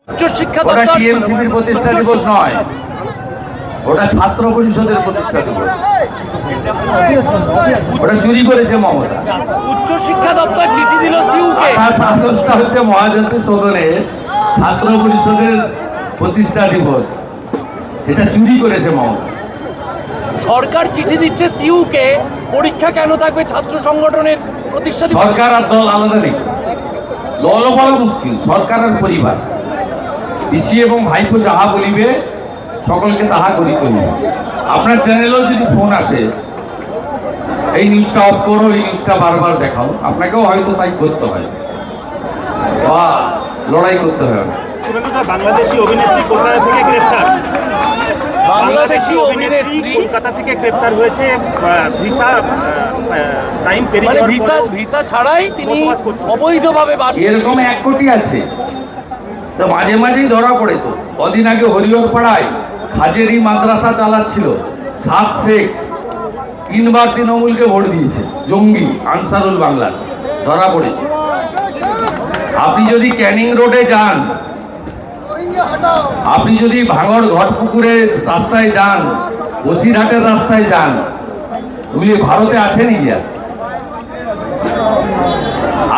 ওটা টিএমসিপির প্রতিষ্ঠা দিবস নয়, ওটা ছাত্র পরিষদের প্রতিষ্ঠা দিবস। ওটা চুরি করেছে মমতা। উচ্চ শিক্ষা দপ্তর চিঠি দিল সিইউকে। 28 আগস্টটা হচ্ছে মহাজাতি সদনে ছাত্র পরিষদের প্রতিষ্ঠা দিবস, সেটা চুরি করেছে মমতা। সরকার চিঠি দিচ্ছে সিইউকে, পরীক্ষা কেন থাকবে ছাত্র সংগঠনের প্রতিষ্ঠা দিবস? সরকার আর দল আলাদা নেই, দলও বলা মুশকিল, সরকার আর পরিবার। পিসি এবং ভাইপো যাহা বলিবে সকলকে তাহা করিতে হইবে। আপনার চ্যানেলেও যদি ফোন আসে এই নিউজটা অফ করো, এই নিউজটা বারবার দেখাও, আপনাকেও হয়তো তাই করতে হয় বা লড়াই করতে হয়। বাংলাদেশি অভিনেত্রী কলকাতা থেকে গ্রেফতার। বাংলাদেশি অভিনেত্রী কলকাতা থেকে গ্রেফতার হয়েছে, ভিসা টাইম পেরিয়ে মানে যাওয়ার ভিসা ছাড়াই তিনি বসবাস করছেন। অবৈধভাবে বাস এরকম 1 কোটি আছে, তো মাঝে মাঝেই ধরা পড়ে। তো কদিন আগে হরিহর পাড়ায় খাজেরি মাদ্রাসা চালাচ্ছিল 7 শেখ, 3 বার তৃণমূলকে ভোট দিয়েছে, জঙ্গি আনসারুল বাংলার, ধরা পড়েছে। আপনি যদি ক্যানিং রোডে যান, আপনি যদি ভাঙড় ঘটপুকুরের রাস্তায় যান, বসিরহাটের রাস্তায় যান, ওগুলি ভারতে আছে নাকি?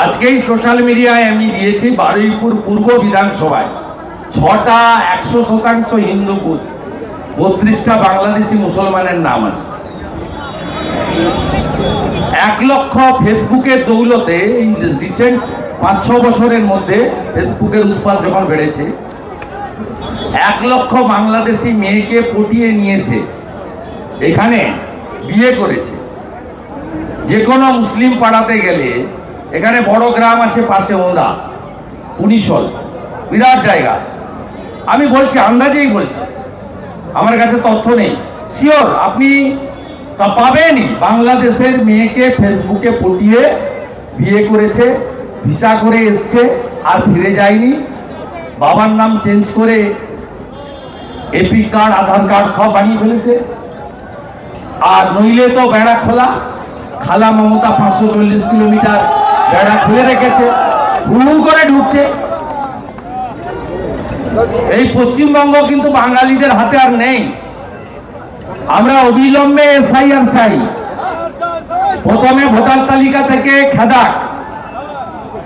আজকেই সোশ্যাল মিডিয়ায় আমি দিয়েছি, বারুইপুর পূর্ব বিধানসভায় 6টা 100% হিন্দু বুথ, 32টা বাংলাদেশি মুসলমানের নাম আছে। 1 লক্ষ ফেসবুকের দৌলতে এই রিসেন্ট 5-6 বছরের মধ্যে ফেসবুকের উৎপাদ যখন বেড়েছে, 1 লক্ষ বাংলাদেশি মেয়েকে পটিয়ে নিয়েছে, এখানে বিয়ে করেছে। যে কোনো মুসলিম পাড়াতে গেলে, এখানে বড় গ্রাম আছে পাশে, ওন্দা, পুনিশল, বিরাট জায়গা। আমি বলছি, আন্দাজেই বলছি, আমার কাছে তথ্য নেই, শিওর আপনি তা পাবেনই। বাংলাদেশের মেয়েকে ফেসবুকে পটিয়ে বিয়ে করেছে, ভিসা করে এসছে, আর ফিরে যায়নি। বাবার নাম চেঞ্জ করে এপি কার্ড, আধার কার্ড সব বানিয়ে ফেলেছে। আর নইলে তো বেড়া খোলা, খালা মমতা 540 কিলোমিটার বেড়া খুলে রেখেছে, হু করে ঢুকছে। এই পশ্চিমবঙ্গ কিন্তু বাঙালিদের হাতে আর নেই। আমরা অবিলম্বে এসআইআর চাই। প্রথমে ভোটার তালিকা থেকে খেদাক,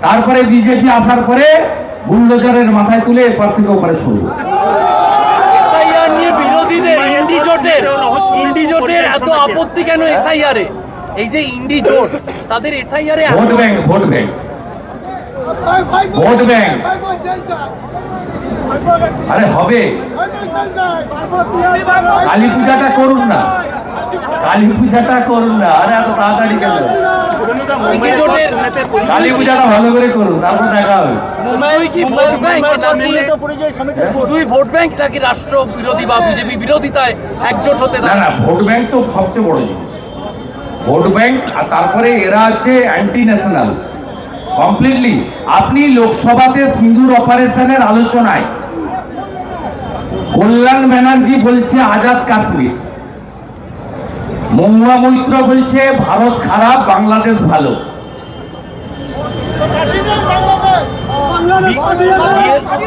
তারপরে বিজেপি আসার পরে বুলডোজারের মাথায় তুলে এপার থেকে ওপারে ছড়ব। এসআইআর নিয়ে বিরোধীদের ইন্ডিজোটের এত আপত্তি কেন এসআইআর এ? এই যে ইন্ডি জোট, তাদের এসআইআর এ vote bank, vote bank, vote bank. আরে হবে, কালী পূজাটা করুন না, কালী পূজাটা করুন না। আরে এত তাড়াতাড়ি কেন? কালী পূজাটা ভালো করে করুন, তারপর দেখা হবে। শুধুই ভোট ব্যাংক নাকি রাষ্ট্র বিরোধী বা বিজেপি বিরোধিতায় একজোট হতে? না না, ভোট ব্যাংক তো সবচেয়ে বড় জিনিস, ভোট ব্যাংক। আর তারপরে এরা হচ্ছে অ্যান্টি ন্যাশনাল কমপ্লিটলি। আপনি লোকসভাতে সিঁদুর অপারেশনের আলোচনায় কল্যাণ ব্যানার্জি বলছে আজাদ কাশ্মীর, মহুয়া মৈত্র বলছে ভারত খারাপ, বাংলাদেশ ভালো।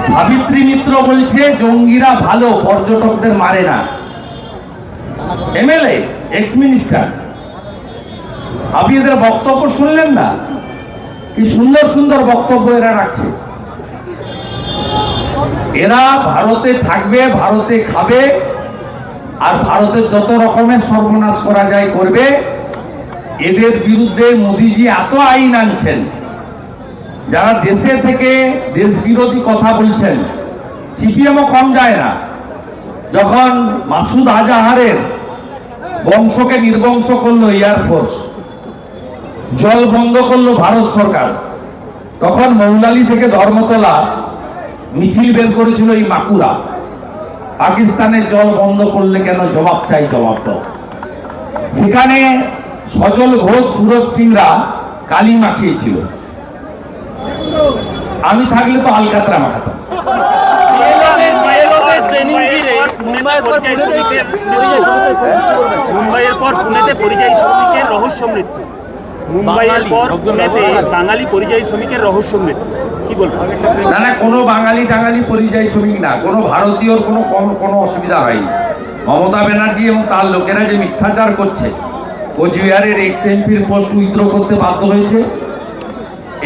সাবিত্রী মিত্র বলছে জঙ্গিরা ভালো, পর্যটকদের মারে না। এমএলএ, এক্স মিনিস্টার, আপনি এদের বক্তব্য শুনলেন না? কি সুন্দর সুন্দর বক্তব্য এরা রাখছে। এরা ভারতে থাকবে, ভারতে খাবে, আর ভারতের যত রকমের সর্বনাশ করা যায় করবে। এদের বিরুদ্ধে মোদিজি এত আইন আনছেন, যারা দেশে থেকে দেশ বিরোধী কথা বলছেন, সিপিএমও কম যায় না। যখন মাসুদ আজাহারের বংশকে নির্বংশ করলো এয়ারফোর্স, জল বন্ধ করলো ভারত সরকার, তখন মৌলালি থেকে ধর্মতলা মিছিল বের করেছিল এই মাকুরা, পাকিস্তানের জল বন্ধ করলে কেন, জবাব চাই, জবাব দাও। সেখানে সজল ঘোষ, সুরজ সিংরা কালি মাখিয়েছিল, আমি থাকলে তো আলকাতরা মাখাতাম। মুম্বাইয়ের পর পুনেতে পরিযায়ী শ্রমিকের রহস্য মৃত্যু। মুম্বাইয়ের পর পুনেতে বাঙালি পরিযায়ী শ্রমিকের রহস্য মৃত্যু। কি বলবেন? না না, কোনো বাঙালি টাঙালি পরিযায়ী শ্রমিক না, কোনো ভারতীয়র কোনো অসুবিধা হয়নি। মমতা ব্যানার্জি এবং তার লোকেরা যে মিথ্যাচার করছে, কোচবিহারের এক্স এমপির পোস্ট উইথড্র করতে বাধ্য হয়েছে,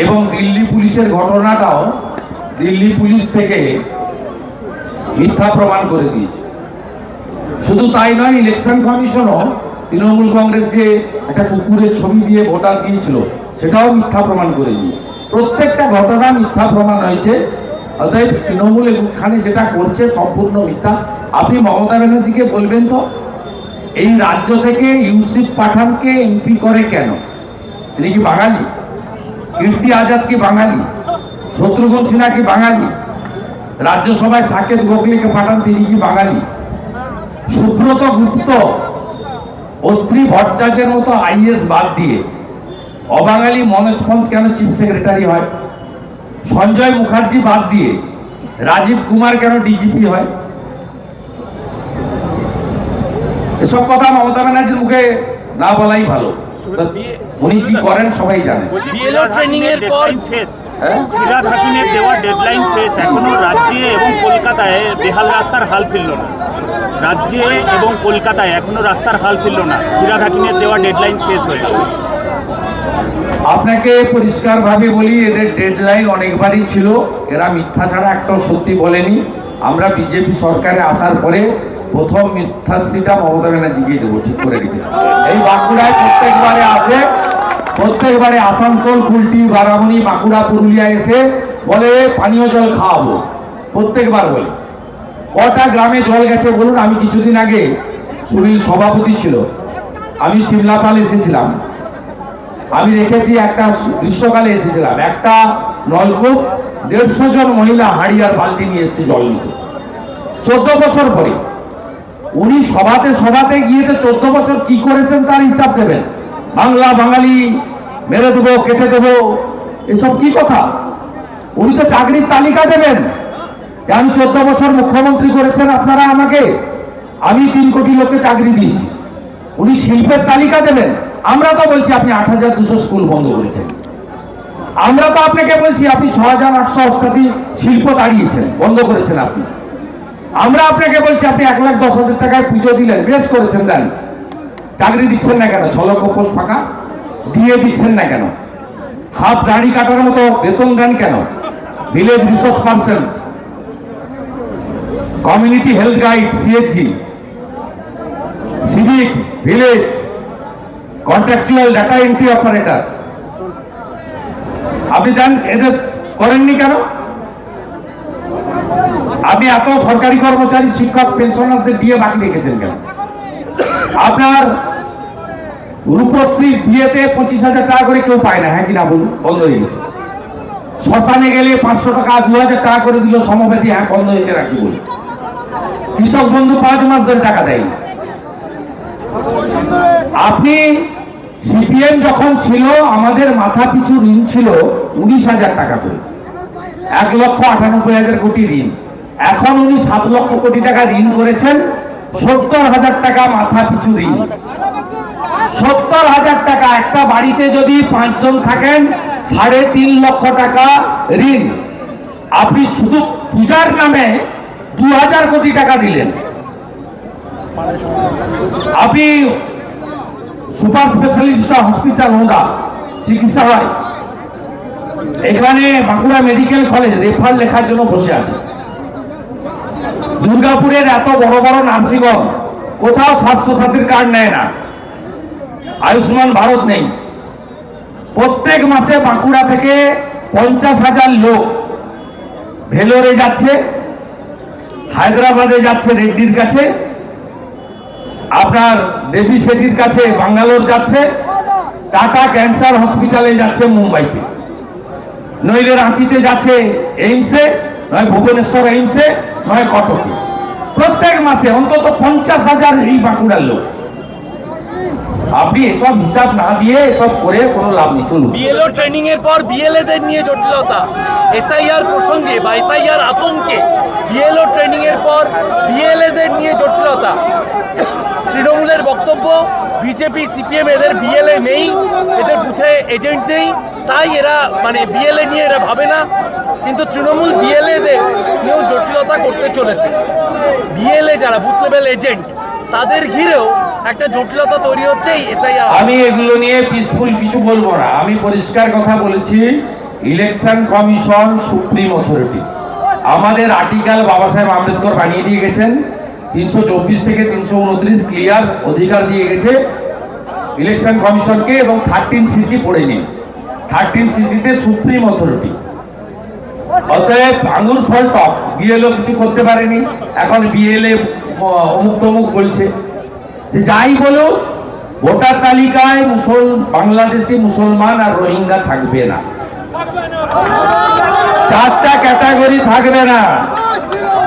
এবং দিল্লি পুলিশের ঘটনাটাও দিল্লি পুলিশ থেকে মিথ্যা প্রমাণ করে দিয়েছে। শুধু তাই নয়, ইলেকশন কমিশনও তৃণমূল কংগ্রেস যে একটা কুকুরের ছবি দিয়ে ভোটার দিয়েছিল সেটাও মিথ্যা প্রমাণ করে দিয়েছে। প্রত্যেকটা ঘটনা মিথ্যা প্রমাণ হয়েছে। অতএব তৃণমূল এখানে যেটা করছে সম্পূর্ণ মিথ্যা। আপনি মমতা ব্যানার্জিকে বলবেন তো, এই রাজ্য থেকে ইউসুফ পাঠানকে এমপি করে কেন? তিনি কি বাঙালি? কীর্তি আজাদ কি বাঙালি? শত্রুঘ্ন সিনহা কি বাঙালি? রাজ্যসভায় সাকেত গোখলেকে পাঠান, তিনি কি বাঙালি? সুব্রত গুপ্ত, অত্রি ভট্টাচার্যের মতো আইএস বাদ দিয়ে অবাঙালি মনোজ পন্থ কেন চিফ সেক্রেটারি হয়? সঞ্জয় মুখার্জি বাদ দিয়ে রাজীব কুমার কেন ডিজিপি হয়? এসব কথা মমতা ব্যানার্জির মুখে না বলাই ভালো। উনি কি করেন সবাই জানে। বিএলও ট্রেনিং এর পর শেষ, হ্যাঁ, ফিরহাদ হাকিমের দেওয়া ডেডলাইন শেষ, এখনো রাজ্যে এবং কলকাতায় বেহাল রাস্তার হাল ফিরল না। রাজ্যে এবং কলকাতায় এখনো রাস্তার হাল ফিরল না। ফিরহাদ হাকিমের দেওয়া ডেডলাইন শেষ হয়ে গেল। আপনাকে পরিষ্কারভাবে বলি, এদের ডেডলাইন অনেকবারই ছিল। এরা মিথ্যা ছাড়া একটাও সত্যি বলেনি। আমরা বিজেপি সরকারে আসার পরে প্রথম মিথ্যাশ্রীটা মমতা ব্যানার্জিকে দেবো, ঠিক করে রেখেছি। এই বাঁকুড়ায় প্রত্যেকবারে আসানসোল, কুলটি, বারামণি, বাঁকুড়া, পুরুলিয়া এসে বলে পানীয় জল খাওয়াবো, প্রত্যেকবার বলে। কটা গ্রামে জল গেছে বলুন? আমি কিছুদিন আগে, সুনীল সভাপতি ছিল, আমি সিমলাপাল এসেছিলাম, আমি দেখেছি একটা গ্রীষ্মকালে এসেছিলাম, একটা নলকূপ 150 জন মহিলা হাঁড়ি আর বালতি নিয়ে এসছে জল নিতে। 14 বছর পরে উনি সভাতে গিয়ে তো 14 বছর কি করেছেন তার হিসাব দেবেন। বাংলা বাঙালি মেরে দেবো, কেটে দেবো, এসব কি কথা? উনি তো চাকরির তালিকা দেবেন যে আমি 14 বছর মুখ্যমন্ত্রী করেছেন আপনারা আমাকে, আমি 3 কোটি লোককে চাকরি দিয়েছি। উনি শিল্পের তালিকা দেবেন। আমরা তো বলছি আপনি 8200 স্কুল বন্ধ করেছেন। আমরা তো আপনাকে বলছি আপনি 6888 শিল্প দাঁড়িয়েছেন, বন্ধ করেছেন আপনি। আমরা আপনাকে বলছি আপনি 1,10,000 টাকায় পুজো দিলেন, বেশ করেছেন, দেন। চাকরি দিচ্ছেন না কেন? 6 লক্ষ পোস্ট ফাঁকা দিয়ে দিচ্ছেন না কেন? হাত দাড়ি কাটার মতো বেতন দেন কেন? Village resource person, community health guide, CHG, civic, village, contractual data entry operator, আপনি দেন, এদের করেননি কেন? আপনি এত সরকারি কর্মচারী, শিক্ষক, পেনশনারদের দিয়ে বাকি রেখেছেন কেন? আপনার রূপশ্রী বিয়েতে 25,000 টাকা করে কেউ পায় না, হ্যাঁ কিনা বলুন? বন্ধ হয়ে গেছে। শ্মশানে গেলে 500 টাকা 2,000 টাকা করে দিল সমবেতি, হ্যাঁ বন্ধ হয়েছে নাকি বলুন? কৃষক বন্ধু 5 মাস ধরে টাকা দেয়নি। আপনি সিপিএম যখন ছিল আমাদের মাথা পিছু ঋণ ছিল 19,000 টাকা করে, 1,98,000 কোটি ঋণ। এখন উনি 7 লক্ষ কোটি টাকা ঋণ করেছেন, 70,000 টাকা মাথা পিছু ঋণ। 70,000 টাকা। একটা বাড়িতে যদি 5 জন থাকেন 3.5 লক্ষ টাকা ঋণ। আপনি শুধু পূজার নামে 2,000 কোটি টাকা দিলেন। আপনি সুপার স্পেশালিস্ট হসপিটাল হোগা চিকিৎসা হয়, এখানে বাঁকুড়া মেডিকেল কলেজ রেফার লেখার জন্য বসে আছে। দুর্গাপুরের এত বড় বড় নার্সিং হোম, কোথাও স্বাস্থ্যসাথীর কার্ড নেয় না, আয়ুষ্মান ভারত নেই। প্রত্যেক মাসে বাঁকুড়া থেকে 50,000 লোক ভেলোরে যাচ্ছে, হায়দ্রাবাদে যাচ্ছে রেড্ডির কাছে, আপনার দেবী শেঠির কাছে বাঙ্গালোর যাচ্ছে, টাটা ক্যান্সার হসপিটালে যাচ্ছে মুম্বাইতে, নইলে রাঁচিতে যাচ্ছে এইমসে, নয় ভুবনেশ্বর এইমসে, নয় কটকে। প্রত্যেক মাসে অন্তত 50,000 এই বাঁকুড়ার লোক। আপনি এসব হিসাব না দিয়ে এসব করে কোনো লাভ নেই। চলুন। বিএলও ট্রেনিং এর পর বিএলএদের নিয়ে জটিলতা, এসআইআর প্রসঙ্গে বা এসআইআর আতঙ্কে বিএলও ট্রেনিং এর পর বিএলএদের নিয়ে জটিলতা। তৃণমূলের বক্তব্য, বিজেপি সিপিএম এদের বিএলএ নেই, এদের বুথে এজেন্ট নেই, তাই এরা মানে বিএলএ নিয়ে এরা ভাবে না। কিন্তু তৃণমূল বিএলএদের নিয়েও জটিলতা করতে চলেছে। বিএলএ যারা বুথ লেভেল এজেন্ট, তাদের ঘিরেও একটা জটিলতা তৈরি হচ্ছে এই এসআইআর। আমি এগুলো নিয়ে পিসফুল কিছু বলবো না। আমি পরিষ্কার কথা বলেছি, ইলেকশন কমিশন সুপ্রিম অথরিটি। আমাদের আর্টিকেল বাবা সাহেব আম্বেদকর বানিয়ে দিয়ে গেছেন, 324 থেকে 329 ক্লিয়ার অধিকার দিয়ে গেছে ইলেকশন কমিশনকে, এবং 13cc পড়ে নিন। 13cc-তে সুপ্রিম অথরিটি। অতএব আঙুর ফল টক, বিএলও কিছু করতে পারেনি। এখন বিএলএ অমুক তমুক বলছে, যে যাই বলো ভোটার তালিকায় বাংলাদেশি মুসলমান আর রোহিঙ্গা থাকবে না। 4টা ক্যাটাগরি থাকবে না।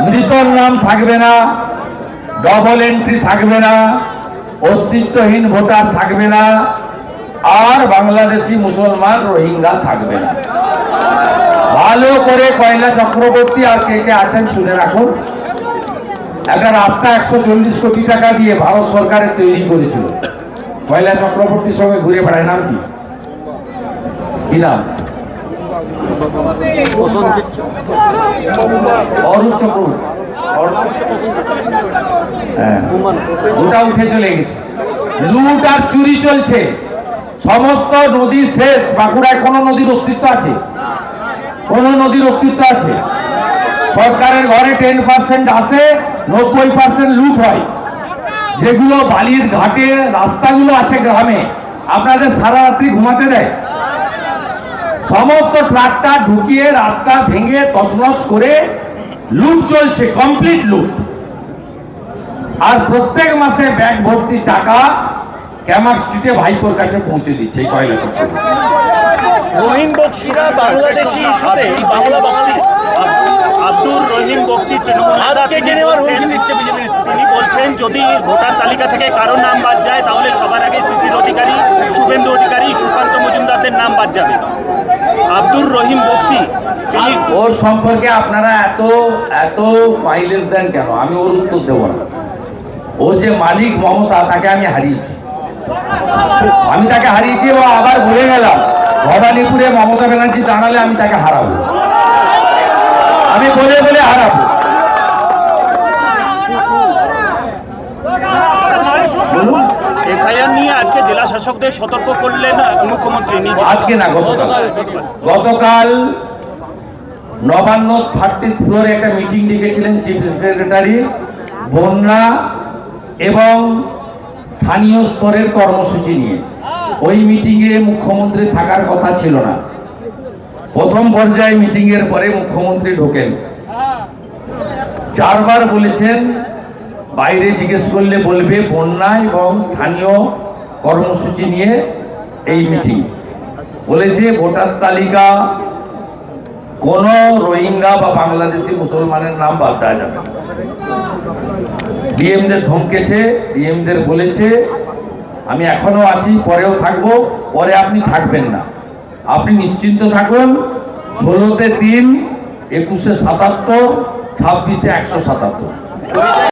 মৃতর নাম থাকবে না, ডবল এন্ট্রি থাকবে না, অস্তিত্বহীন ভোটার থাকবে না, আর বাংলাদেশি মুসলমান রোহিঙ্গা থাকবে না। ভালো করে কয়লা চক্রবর্তী আর কে কে আছেন শুনে রাখুন। একটা রাস্তা 140 কোটি টাকা দিয়ে ভারত সরকারের তৈরি করেছিল। কয়লা চক্রবর্তীর সঙ্গে ঘুরে বেড়ায়, নাম কি? কি নাম? অরূপ চক্রবর্তী। হ্যাঁ, ওটা উঠে চলে গেছে। লুট আর চুরি চলছে। সমস্ত নদী শেষ। বাঁকুড়ায় কোন নদীর অস্তিত্ব আছে? কোন নদীর অস্তিত্ব আছে? সরকারের ঘরে 10% আসে, 90% লুট হয়। যেগুলো বালির ঘাটে রাস্তাগুলো আছে গ্রামে, আপনাদের সারা রাত্রি ঘুমাতে দেয়? সমস্ত ট্রাক্টর ঢুকিয়ে রাস্তা ভেঙে তছনছ করে লুট চলছে, কমপ্লিট লুট। আর প্রত্যেক মাসে ব্যাগ ভর্তি টাকা ক্যামার স্ট্রিটে ভাইপোর কাছে পৌঁছে দিচ্ছে এই কয়লা চক্রবর্তী। রহিম বক্সিরা বাংলাদেশি ইস্যুতে এই বাংলা বক্সি আব্দুর রহিম বক্সি তৃণমূল নেতা, তিনি বলছেন যদি ভোটার তালিকা থেকে কারো নাম বাদ যায় তাহলে সবার আগে শিশির অধিকারী, শুভেন্দু অধিকারী, সুকান্ত মজুমদারদের নাম বাদ যাবে। আব্দুর রহিম বক্সি তিনি, ওর সম্পর্কে আপনারা এত মাইলেজ দেন কেন? আমি ওর উত্তর দেব না। ওর যে মালিক মমতা, তাকে আমি হারিয়েছি। আমি তাকে হারিয়েছি এবং আবার ভুলে গেলাম ভবানীপুরে মমতা ব্যানার্জি জানালে আমি তাকে হারাবো। আমি বলে বলে হারাবো। এসআইআর নিয়ে আজকে জেলা শাসকদের সতর্ক করলেন মুখ্যমন্ত্রী নিজে। আজকে না, গতকাল নবান্ন 30th ফ্লোরে একটা মিটিং ডেকেছিলেন চিফ সেক্রেটারি। বন্যা এবং স্থানীয় স্তরের কর্মসূচি নিয়ে ওই মিটিংয়ে মুখ্যমন্ত্রী থাকার কথা ছিল না। প্রথম পর্যায়ে মিটিংয়ের পরে মুখ্যমন্ত্রী ঢোকেন। 4 বার বলেছেন বাইরে জিজ্ঞেস করলে বলবে বন্যা এবং স্থানীয় কর্মসূচি নিয়ে এই মিটিং। বলেছে ভোটার তালিকা কোন রোহিঙ্গা বা বাংলাদেশি মুসলমানের নাম বাদ দেওয়া যাবে না। ডিএমদের ধমকেছে, ডিএমদের বলেছে আমি এখনো আছি, পরেও থাকবো, পরে আপনি থাকবেন না, আপনি নিশ্চিন্ত থাকুন। 16-তে 3, 21-এ 77, 26-এ 177।